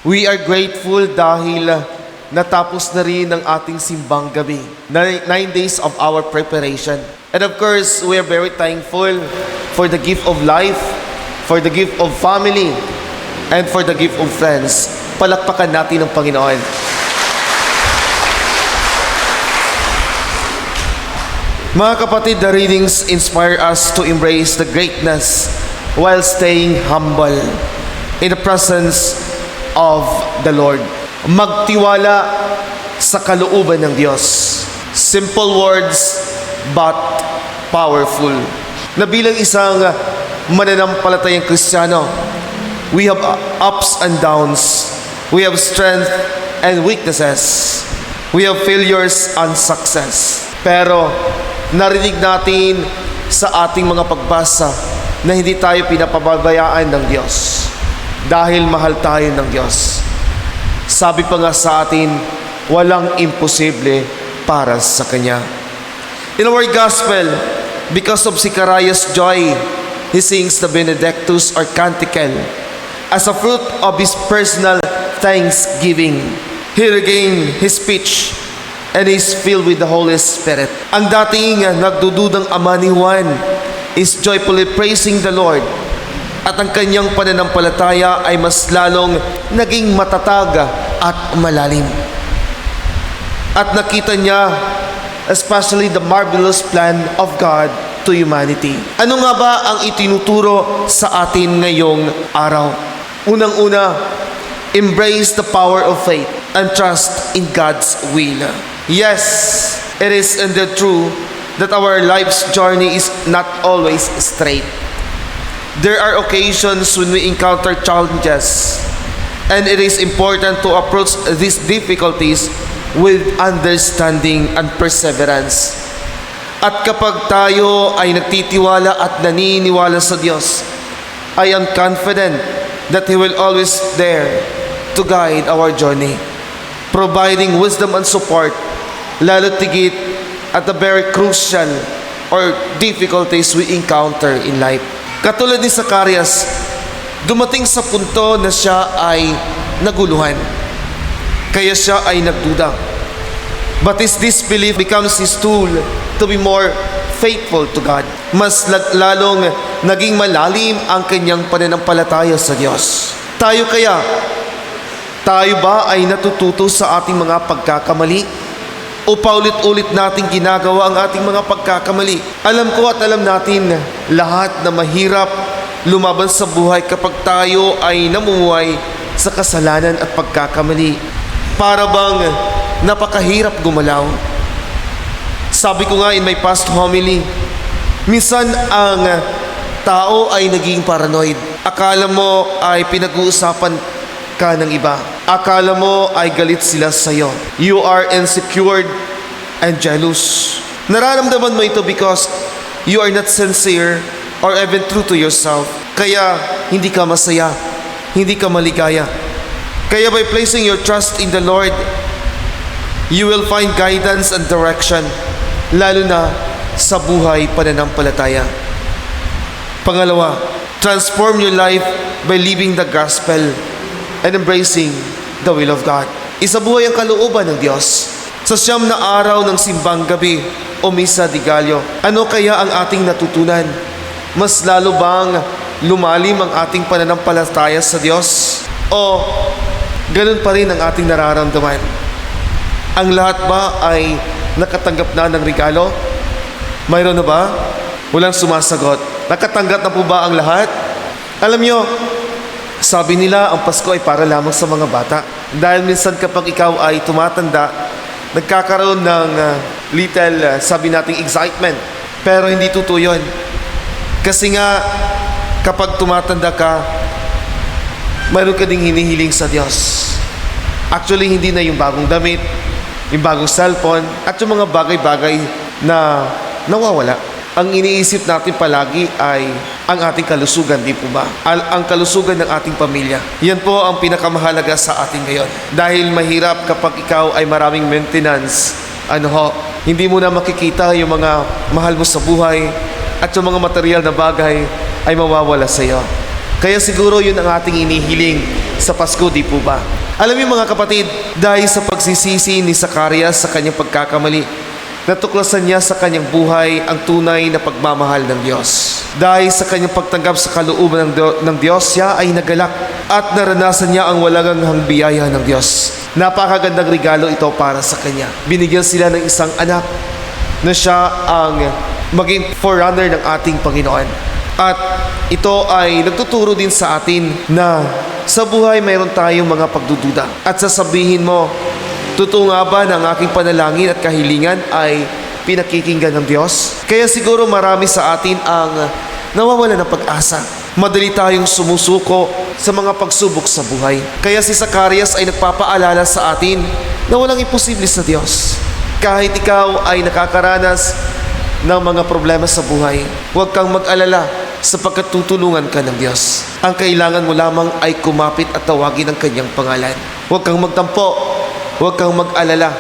We are grateful dahil natapos na rin ang ating simbang gabi. 9 days of our preparation. And of course, we are very thankful for the gift of life, for the gift of family, and for the gift of friends. Palakpakan natin ang Panginoon. Mga kapatid, the readings inspire us to embrace the greatness while staying humble in the presence of the Lord. Magtiwala sa kalooban ng Diyos. Simple words but powerful. Na bilang isang mananampalatayang Kristiyano, we have ups and downs. We have strength and weaknesses. We have failures and success. Pero narinig natin sa ating mga pagbasa na hindi tayo pinapababayaan ng Diyos dahil mahal tayo ng Diyos. Sabi pa nga sa atin, walang imposible para sa Kanya. In our gospel, because of Zechariah's joy, he sings the Benedictus or Canticle as a fruit of his personal thanksgiving. He regained his speech and is filled with the Holy Spirit. Ang dating nagdududang ama ni Juan is joyfully praising the Lord, at ang kanyang pananampalataya ay mas lalong naging matatag at malalim. At nakita niya especially the marvelous plan of God to humanity. Ano nga ba ang itinuturo sa atin ngayong araw? Unang-una, embrace the power of faith and trust in God's will. Yes, it is indeed true that our life's journey is not always straight. There are occasions when we encounter challenges, and it is important to approach these difficulties with understanding and perseverance. At kapag tayo ay nagtitiwala at naniniwala sa Diyos, I am confident that He will always there to guide our journey, providing wisdom and support, lalo tigit at the very crucial or difficulties we encounter in life. Katulad ni Zacarias, dumating sa punto na siya ay naguluhan, kaya siya ay nagduda. But his disbelief becomes his tool to be more faithful to God. Mas lalong naging malalim ang kanyang pananampalataya sa Diyos. Tayo ba ay natututo sa ating mga pagkakamali? O paulit-ulit nating ginagawa ang ating mga pagkakamali? Alam ko at alam natin lahat na mahirap lumaban sa buhay kapag tayo ay namumuhay sa kasalanan at pagkakamali. Para bang napakahirap gumalaw. Sabi ko nga in my past homily, minsan ang tao ay naging paranoid. Akala mo ay pinag-uusapan ka ng iba. Akala mo ay galit sila sa iyo. You are insecure and jealous. Nararamdaman mo ito because you are not sincere or even true to yourself. Kaya hindi ka masaya, hindi ka maligaya. Kaya by placing your trust in the Lord, you will find guidance and direction, lalo na sa buhay pananampalataya. Pangalawa, transform your life by living the gospel and embracing the will of God. Isabuhay ang kalooban ng Diyos. Sa 9 na araw ng simbang gabi o Misa di Gallo, ano kaya ang ating natutunan? Mas lalo bang lumalim ang ating pananampalataya sa Diyos? O ganun pa rin ang ating nararamdaman? Ang lahat ba ay nakatanggap na ng regalo? Mayroon na ba? Walang sumasagot. Nakatanggap na po ba ang lahat? Alam nyo, sabi nila ang Pasko ay para lamang sa mga bata. Dahil minsan kapag ikaw ay tumatanda, nagkakaroon ng little, sabi nating excitement. Pero hindi totoo yun. Kasi nga, kapag tumatanda ka, mayroon ka ding hinihiling sa Diyos. Actually, hindi na yung bagong damit, yung bagong cellphone, at yung mga bagay-bagay na nawawala. Ang iniisip natin palagi ay ang ating kalusugan, di po ba? Ang kalusugan ng ating pamilya. Yan po ang pinakamahalaga sa atin ngayon. Dahil mahirap kapag ikaw ay maraming maintenance. Hindi mo na makikita yung mga mahal mo sa buhay at yung mga material na bagay ay mawawala sa iyo. Kaya siguro yun ang ating inihiling sa Pasko, di po ba? Alam niyo mga kapatid, dahil sa pagsisisi ni Zacarias sa kanyang pagkakamali, natuklasan niya sa kanyang buhay ang tunay na pagmamahal ng Diyos. Dahil sa kanyang pagtanggap sa kalooban ng Diyos, siya ay nagalak at naranasan niya ang walang hanggang biyaya ng Diyos. Napakagandang regalo ito para sa kanya. Binigyan sila ng isang anak na siya ang maging forerunner ng ating Panginoon. At ito ay nagtuturo din sa atin na sa buhay mayroon tayong mga pagdududa. At sasabihin mo, totoo nga ba na ang aking panalangin at kahilingan ay pinakikinggan ng Diyos? Kaya siguro marami sa atin ang nawawala ng pag-asa. Madali tayong sumusuko sa mga pagsubok sa buhay. Kaya si Zacarias ay nagpapaalala sa atin na walang imposible sa Diyos. Kahit ikaw ay nakakaranas ng mga problema sa buhay, huwag kang mag-alala sapagkat tutulungan ka ng Diyos. Ang kailangan mo lamang ay kumapit at tawagin ang kanyang pangalan. Huwag kang magtampo, huwag kang mag-alala,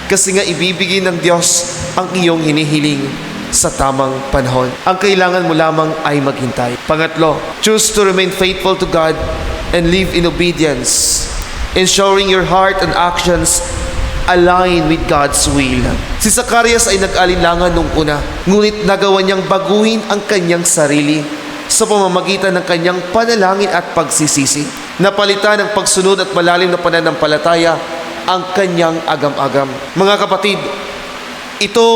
kasi nga ibibigay ng Diyos ang iyong hinihiling sa tamang panahon. Ang kailangan mo lamang ay maghintay. Pangatlo, choose to remain faithful to God and live in obedience, ensuring your heart and actions align with God's will. Si Zacarias ay nag-alinlangan nung una, ngunit nagawa niyang baguhin ang kanyang sarili sa pamamagitan ng kanyang panalangin at pagsisisi. Napalitan ng pagsunod at malalim na pananampalataya ang kanyang agam-agam. Mga kapatid, ito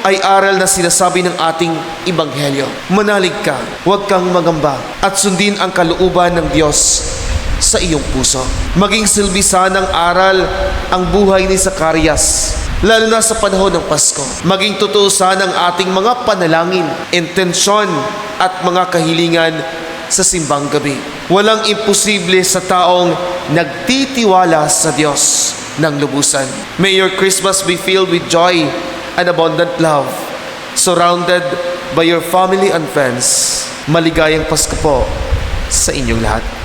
ay aral na sinasabi ng ating Ebanghelyo. Manalig ka, huwag kang magamba, at sundin ang kalooban ng Diyos sa iyong puso. Maging silbisan ng aral ang buhay ni Zacarias, lalo na sa panahon ng Pasko. Maging tutuusan ang ating mga panalangin, intensyon at mga kahilingan sa simbang gabi. Walang imposible sa taong nagtitiwala sa Diyos ng lubusan. May your Christmas be filled with joy and abundant love, surrounded by your family and friends. Maligayang Pasko po sa inyong lahat.